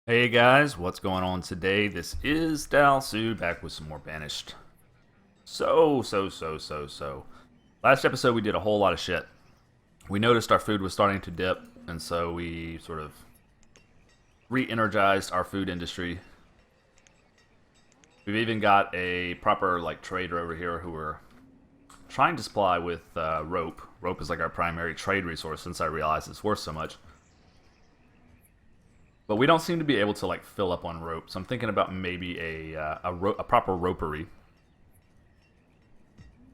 Hey guys, what's going on today? This is Dalsu back with some more Banished. So. Last episode we did a whole lot of shit. We noticed our food was starting to dip, and so we sort of re-energized our food industry. We've even got a proper trader over here who we're trying to supply with rope. Rope is like our primary trade resource since I realize it's worth so much. But we don't seem to be able to fill up on rope, so I'm thinking about maybe a proper ropery.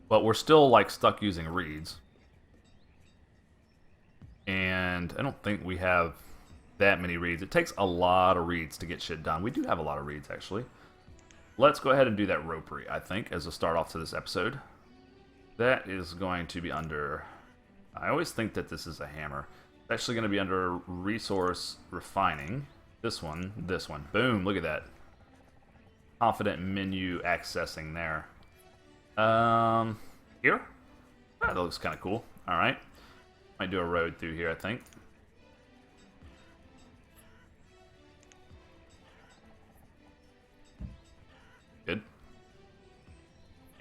But we're still stuck using reeds, and I don't think we have that many reeds. It takes a lot of reeds to get shit done. We do have a lot of reeds actually. Let's go ahead and do that ropery, I think, as a start off to this episode. That is going to be under... I always think that this is a hammer. It's actually going to be under resource refining. This one. Boom, look at that. Confident menu accessing there. Here? That looks kind of cool. Alright. Might do a road through here, I think. Good.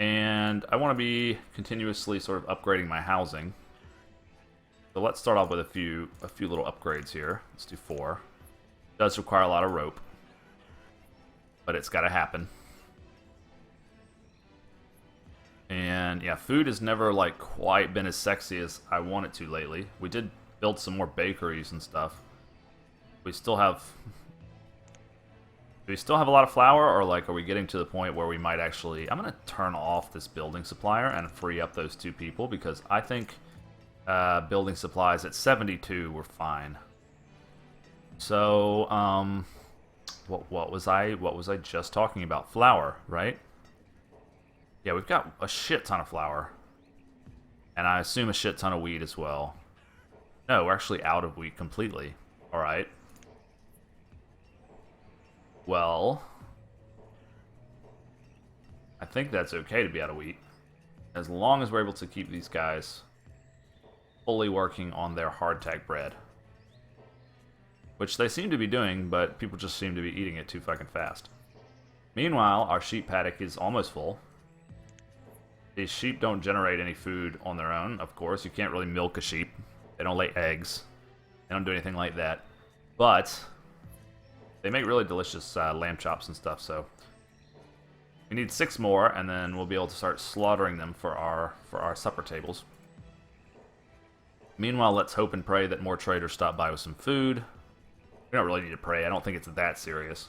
And I want to be continuously sort of upgrading my housing. So let's start off with a few little upgrades here. Let's do 4. It does require a lot of rope, but it's got to happen. And yeah, food has never quite been as sexy as I want it to lately. We did build some more bakeries and stuff. We still have... Do we still have a lot of flour, or are we getting to the point where we might actually... I'm going to turn off this building supplier and free up those 2 people, because I think... building supplies at 72 were fine. So, what was I just talking about? Flour, right? Yeah, we've got a shit ton of flour, and I assume a shit ton of wheat as well. No, we're actually out of wheat completely. All right. Well, I think that's okay to be out of wheat, as long as we're able to keep these guys fully working on their hardtack bread. Which they seem to be doing, but people just seem to be eating it too fucking fast. Meanwhile, our sheep paddock is almost full. These sheep don't generate any food on their own, of course. You can't really milk a sheep. They don't lay eggs. They don't do anything like that. But they make really delicious lamb chops and stuff, so... We need 6 more, and then we'll be able to start slaughtering them for our supper tables. Meanwhile, let's hope and pray that more traders stop by with some food. We don't really need to pray. I don't think it's that serious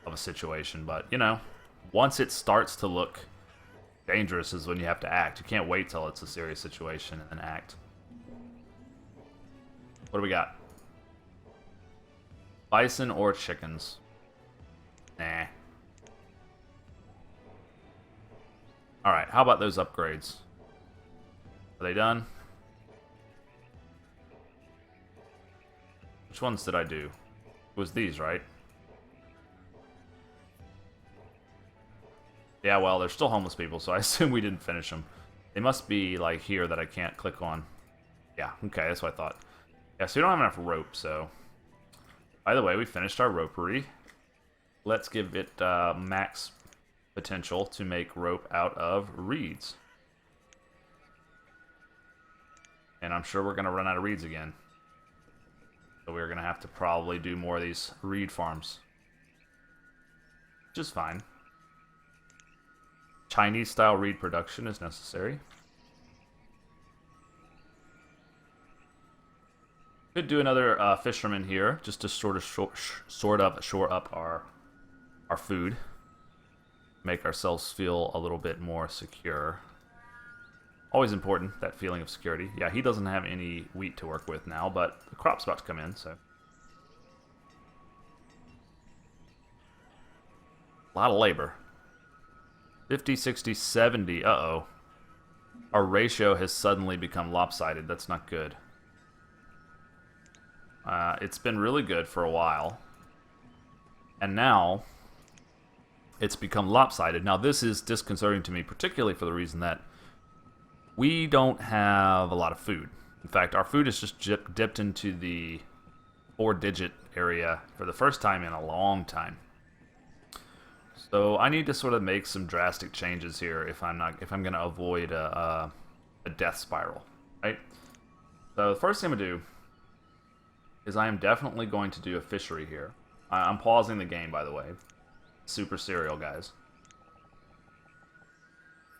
of a situation. But, you know, once it starts to look dangerous is when you have to act. You can't wait till it's a serious situation and then act. What do we got? Bison or chickens? Nah. Alright, how about those upgrades? Are they done? Which ones did I do? It was these, right? Yeah, well, they're still homeless people, so I assume we didn't finish them. They must be, here that I can't click on. Yeah, okay, that's what I thought. Yeah, so we don't have enough rope, so... By the way, we finished our ropery. Let's give it max potential to make rope out of reeds. And I'm sure we're going to run out of reeds again. So we're going to have to probably do more of these reed farms. Which is fine. Chinese-style reed production is necessary. Could do another fisherman here, just to sort of shore up our food. Make ourselves feel a little bit more secure. Always important, that feeling of security. Yeah, he doesn't have any wheat to work with now, but the crop's about to come in, so... A lot of labor. 50, 60, 70. Uh-oh. Our ratio has suddenly become lopsided. That's not good. It's been really good for a while. And now... it's become lopsided. Now, this is disconcerting to me, particularly for the reason that we don't have a lot of food. In fact, our food is just dipped into the 4-digit area for the first time in a long time. So I need to sort of make some drastic changes here if I'm going to avoid a death spiral, right? So the first thing I'm going to do is I am definitely going to do a fishery here. I'm pausing the game, by the way. Super serial, guys.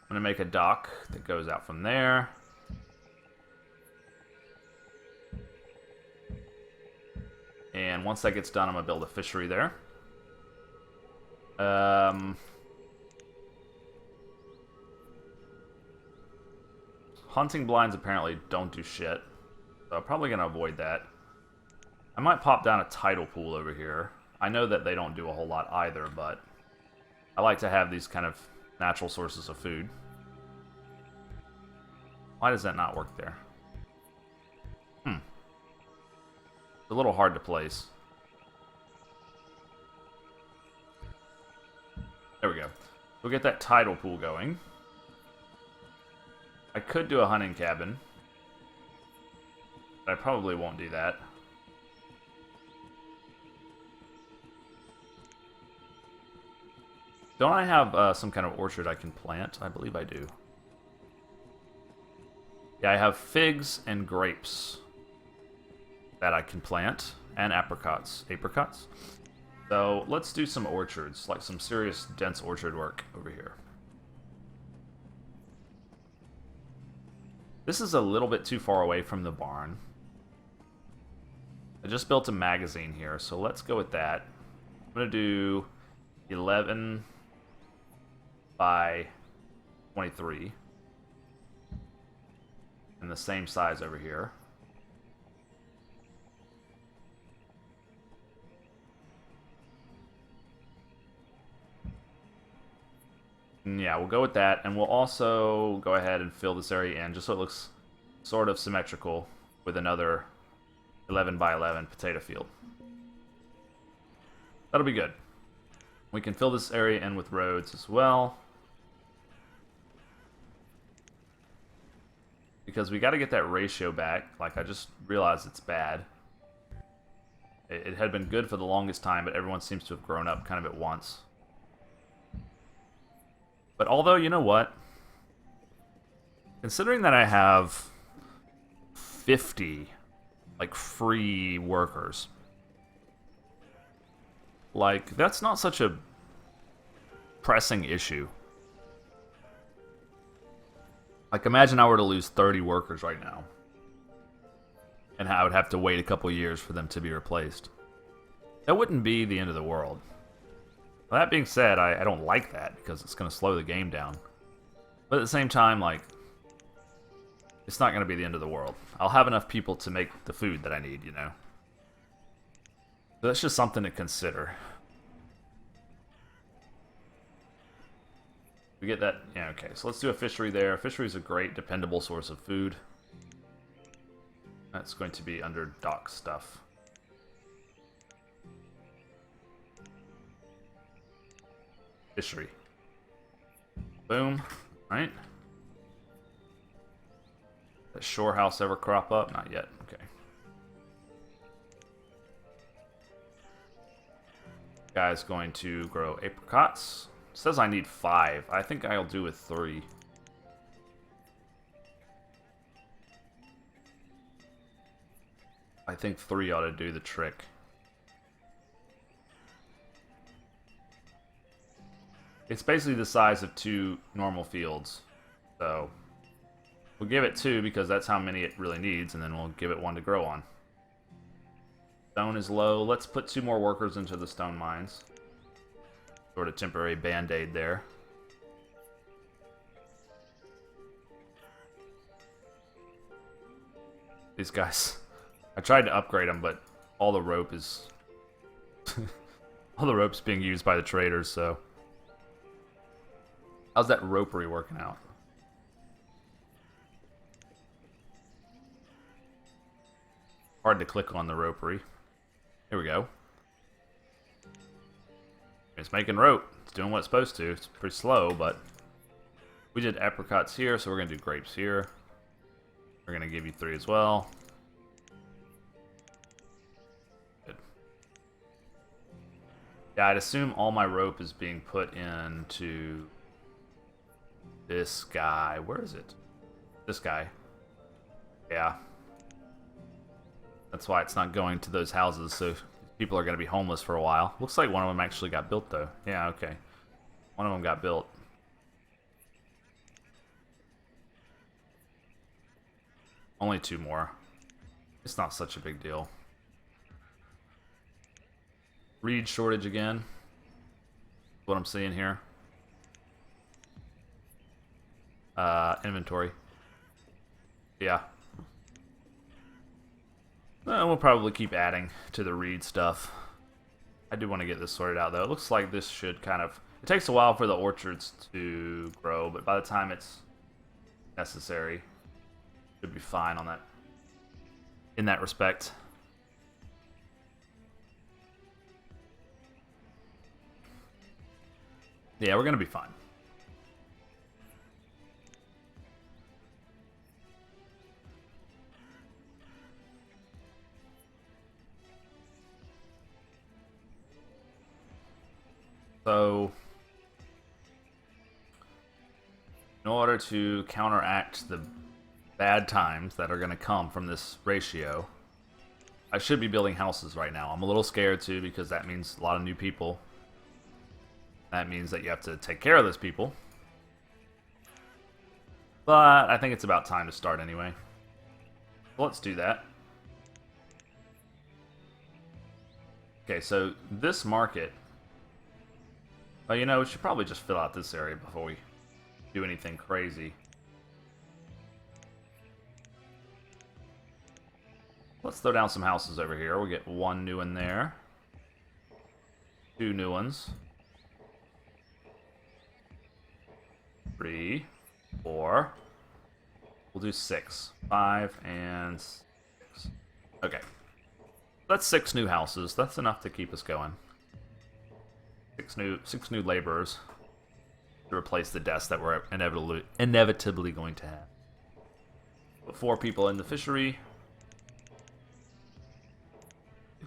I'm going to make a dock that goes out from there. And once that gets done, I'm going to build a fishery there. Hunting blinds apparently don't do shit. So I'm probably going to avoid that. I might pop down a tidal pool over here. I know that they don't do a whole lot either, but I like to have these kind of natural sources of food. Why does that not work there? It's a little hard to place. There we go. We'll get that tidal pool going. I could do a hunting cabin, but I probably won't do that. Don't I have some kind of orchard I can plant? I believe I do. Yeah, I have figs and grapes that I can plant, and apricots. Apricots? So let's do some orchards, like some serious dense orchard work over here. This is a little bit too far away from the barn. I just built a magazine here, so let's go with that. I'm going to do 11 by 23. And the same size over here. And yeah, we'll go with that, and we'll also go ahead and fill this area in just so it looks sort of symmetrical with another 11 by 11 potato field. That'll be good. We can fill this area in with roads as well, because we got to get that ratio back. Like, I just realized it's bad. It had been good for the longest time, but everyone seems to have grown up kind of at once. But although, you know what? Considering that I have 50, like, free workers, like, that's not such a pressing issue. Like, imagine I were to lose 30 workers right now, and I would have to wait a couple years for them to be replaced. That wouldn't be the end of the world. Well, that being said, I don't like that, because it's going to slow the game down. But at the same time, like, it's not going to be the end of the world. I'll have enough people to make the food that I need, you know? So that's just something to consider. We get that? Yeah, okay. So let's do a fishery there. A fishery is a great, dependable source of food. That's going to be under dock stuff. Fishery. Boom. Right? Does shore house ever crop up? Not yet. Okay. Guy's going to grow apricots. It says I need 5. I think I'll do with 3. I think 3 ought to do the trick. It's basically the size of 2 normal fields. So we'll give it 2 because that's how many it really needs, and then we'll give it 1 to grow on. Stone is low. Let's put 2 more workers into the stone mines. Sort of temporary band-aid there. These guys, I tried to upgrade them, but all the rope is all the rope's being used by the traders, so how's that ropery working out? Hard to click on the ropery. Here we go. It's making rope. It's doing what it's supposed to. It's pretty slow, but we did apricots here, so we're going to do grapes here. We're going to give you 3 as well. Yeah, I'd assume all my rope is being put into this guy. Where is it? This guy. Yeah. That's why it's not going to those houses, so people are going to be homeless for a while. Looks like one of them actually got built, though. Yeah, okay. One of them got built. Only 2 more. It's not such a big deal. Reed shortage again. What I'm seeing here. Inventory. Yeah. We'll probably keep adding to the reed stuff. I do want to get this sorted out, though. It looks like this should kind of... It takes a while for the orchards to grow, but by the time it's necessary, should be fine on that. In that respect. Yeah, we're gonna be fine. So, in order to counteract the bad times that are going to come from this ratio, I should be building houses right now. I'm a little scared too because that means a lot of new people. That means that you have to take care of those people. But I think it's about time to start anyway. So let's do that. Okay, so this market... Well, you know, we should probably just fill out this area before we do anything crazy. Let's throw down some houses over here. We'll get 1 new one there. 2 new ones. 3, 4. We'll do 6. 5 and 6. Okay. That's 6 new houses. That's enough to keep us going. 6 new laborers to replace the deaths that we're inevitably going to have. Put 4 people in the fishery.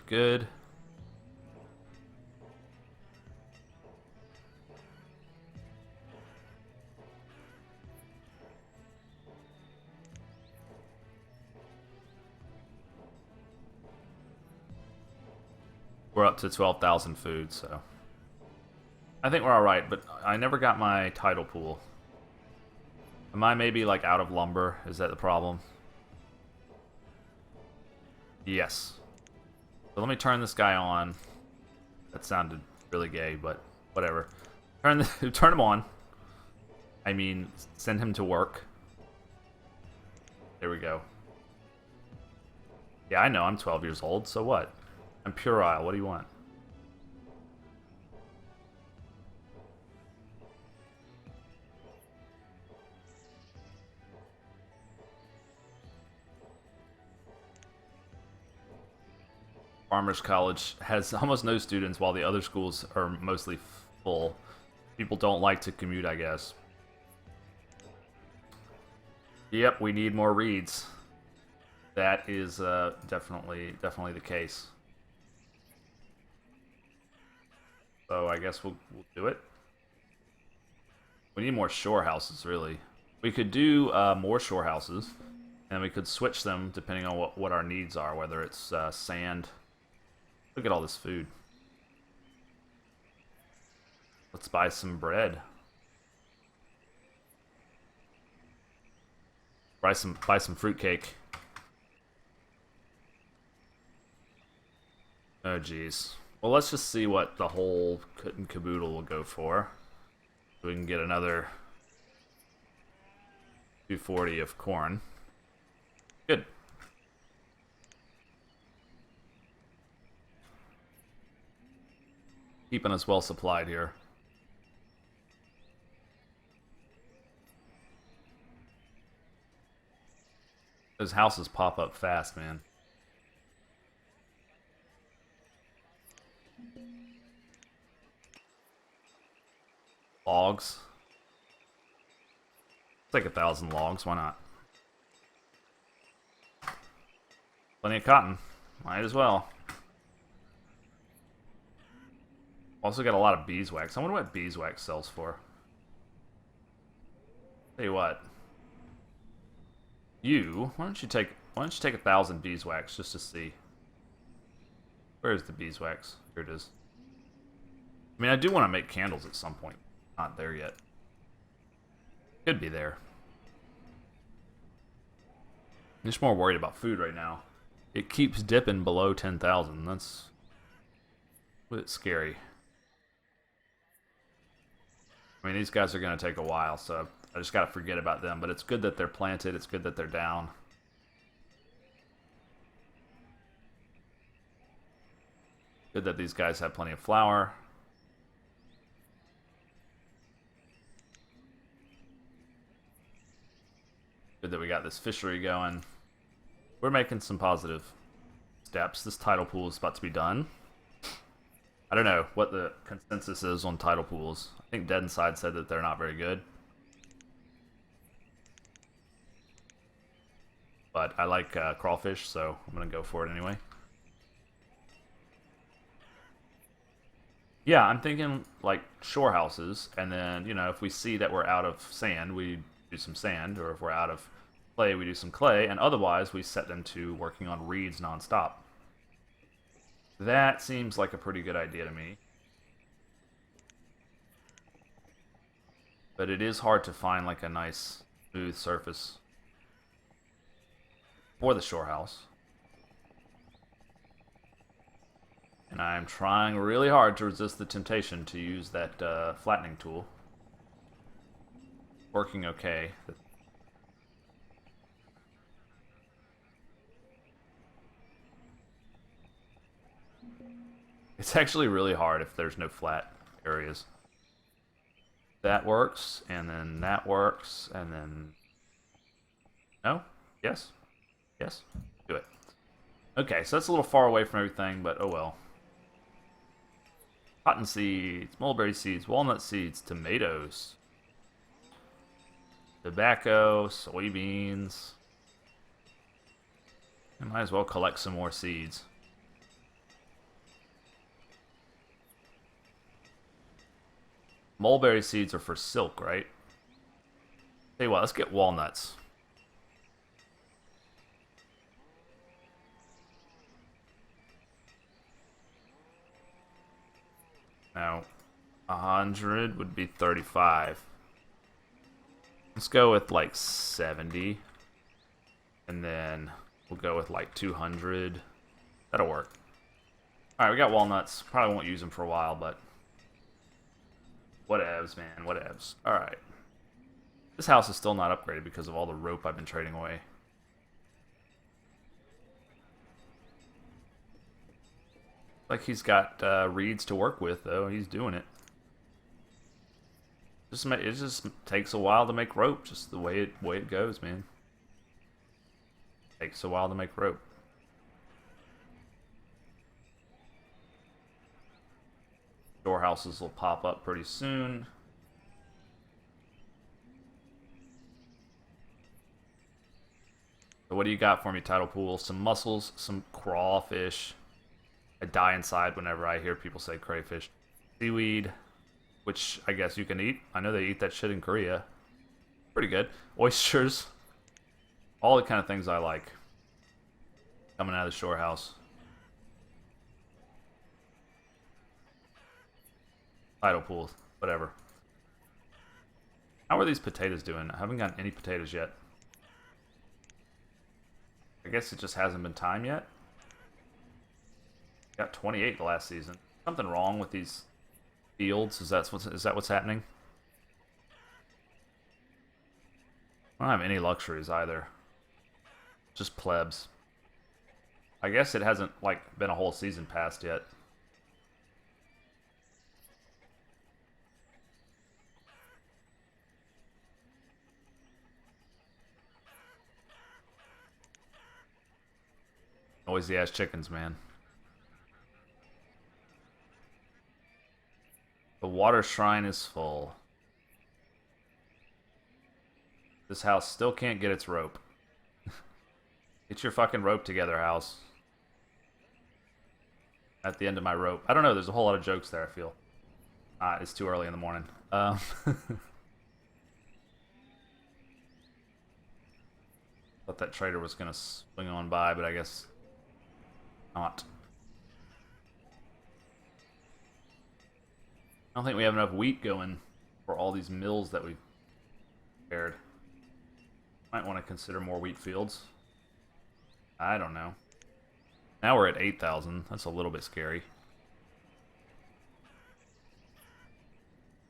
Good. We're up to 12,000 food, so I think we're alright, but I never got my tidal pool. Am I maybe like out of lumber? Is that the problem? Yes. So let me turn this guy on. That sounded really gay, but whatever. Turn him on. I mean, send him to work. There we go. Yeah, I know, I'm 12 years old, so what? I'm puerile, what do you want? Farmers College has almost no students while the other schools are mostly full. People don't like to commute, I guess. Yep, we need more reeds. That is definitely the case. So I guess we'll do it. We need more shore houses, really. We could do more shore houses, and we could switch them depending on what our needs are, whether it's sand. Look at all this food. Let's buy some bread. Buy some fruitcake. Oh geez. Well, let's just see what the whole kit and caboodle will go for. So we can get another 240 of corn. Good. Keeping us well supplied here. Those houses pop up fast, man. Logs. Let's take 1,000 logs, why not? Plenty of cotton. Might as well. Also got a lot of beeswax. I wonder what beeswax sells for. Tell you what. Why don't you take 1,000 beeswax just to see? Where's the beeswax? Here it is. I mean, I do want to make candles at some point. Not there yet. Could be there. I'm just more worried about food right now. It keeps dipping below 10,000. That's a bit scary. I mean, these guys are going to take a while, so I just got to forget about them. But it's good that they're planted. It's good that they're down. Good that these guys have plenty of flour. Good that we got this fishery going. We're making some positive steps. This tidal pool is about to be done. I don't know what the consensus is on tidal pools. I think Dead Inside said that they're not very good. But I like crawfish, so I'm going to go for it anyway. Yeah, I'm thinking like shore houses, and then, you know, if we see that we're out of sand, we do some sand, or if we're out of clay, we do some clay, and otherwise we set them to working on reeds nonstop. That seems like a pretty good idea to me. But it is hard to find like a nice smooth surface for the shore house. And I'm trying really hard to resist the temptation to use that flattening tool. Working okay. It's actually really hard if there's no flat areas. That works, and then that works, and then... No? Yes? Yes? Do it. Okay, so that's a little far away from everything, but oh well. Cotton seeds, mulberry seeds, walnut seeds, tomatoes, tobacco, soybeans. I might as well collect some more seeds. Mulberry seeds are for silk, right? Tell you what, let's get walnuts. Now, 100 would be 35. Let's go with like 70. And then we'll go with like 200. That'll work. Alright, we got walnuts. Probably won't use them for a while, but... whatevs, man. Whatevs. Alright. This house is still not upgraded because of all the rope I've been trading away. Like he's got reeds to work with, though. He's doing it. It just takes a while to make rope. Just the way it goes, man. Takes a while to make rope. Storehouses will pop up pretty soon. So what do you got for me, Tidal Pool? Some mussels, some crawfish. I die inside whenever I hear people say crayfish. Seaweed, which I guess you can eat. I know they eat that shit in Korea. Pretty good. Oysters. All the kind of things I like. Coming out of the shore house. Tidal pools. Whatever. How are these potatoes doing? I haven't gotten any potatoes yet. I guess it just hasn't been time yet. Got 28 the last season. Something wrong with these fields? Is that what's happening? I don't have any luxuries either. Just plebs. I guess it hasn't like been a whole season past yet. Noisy ass chickens, man. The water shrine is full. This house still can't get its rope. Get your fucking rope together, house. At the end of my rope. I don't know, there's a whole lot of jokes there, I feel. It's too early in the morning. Thought that trader was going to swing on by, but I guess not. I don't think we have enough wheat going for all these mills that we've prepared. Might want to consider more wheat fields. I don't know. Now we're at 8,000. That's a little bit scary.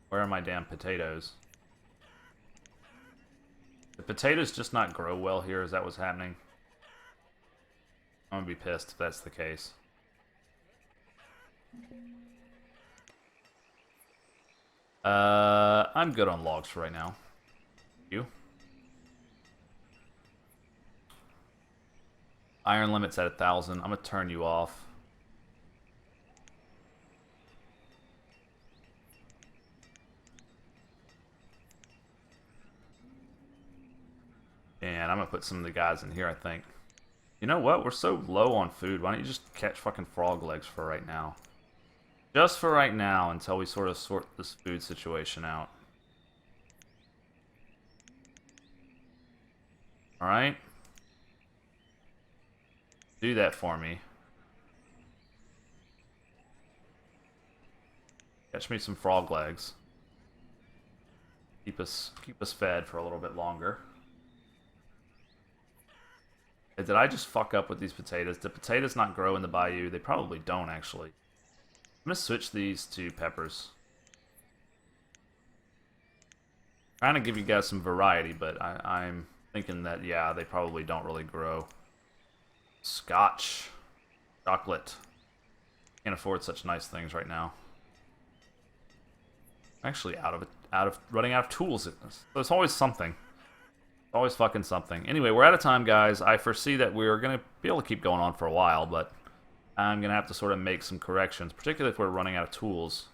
Where are my damn potatoes? The potatoes just not grow well here? Is that what's happening? I'm gonna be pissed if that's the case. I'm good on logs for right now. You? Iron limit's at 1,000. I'm gonna turn you off. And I'm gonna put some of the guys in here, I think. You know what? We're so low on food. Why don't you just catch fucking frog legs for right now? Just for right now, until we sort of sort this food situation out. Alright? Do that for me. Catch me some frog legs. Keep us fed for a little bit longer. Did I just fuck up with these potatoes? Did potatoes not grow in the bayou? They probably don't, actually. I'm gonna switch these to peppers. Trying to give you guys some variety, but I'm thinking that, yeah, they probably don't really grow. Scotch. Chocolate. Can't afford such nice things right now. I'm actually running out of tools. So it's always something. Always fucking something. Anyway, we're out of time, guys. I foresee that we're going to be able to keep going on for a while, but I'm going to have to sort of make some corrections, particularly if we're running out of tools.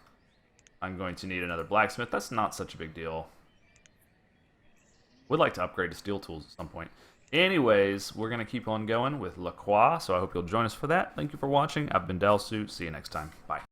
I'm going to need another blacksmith. That's not such a big deal. Would like to upgrade to steel tools at some point. Anyways, we're going to keep on going with La Croix, so I hope you'll join us for that. Thank you for watching. I've been Delsu. See you next time. Bye.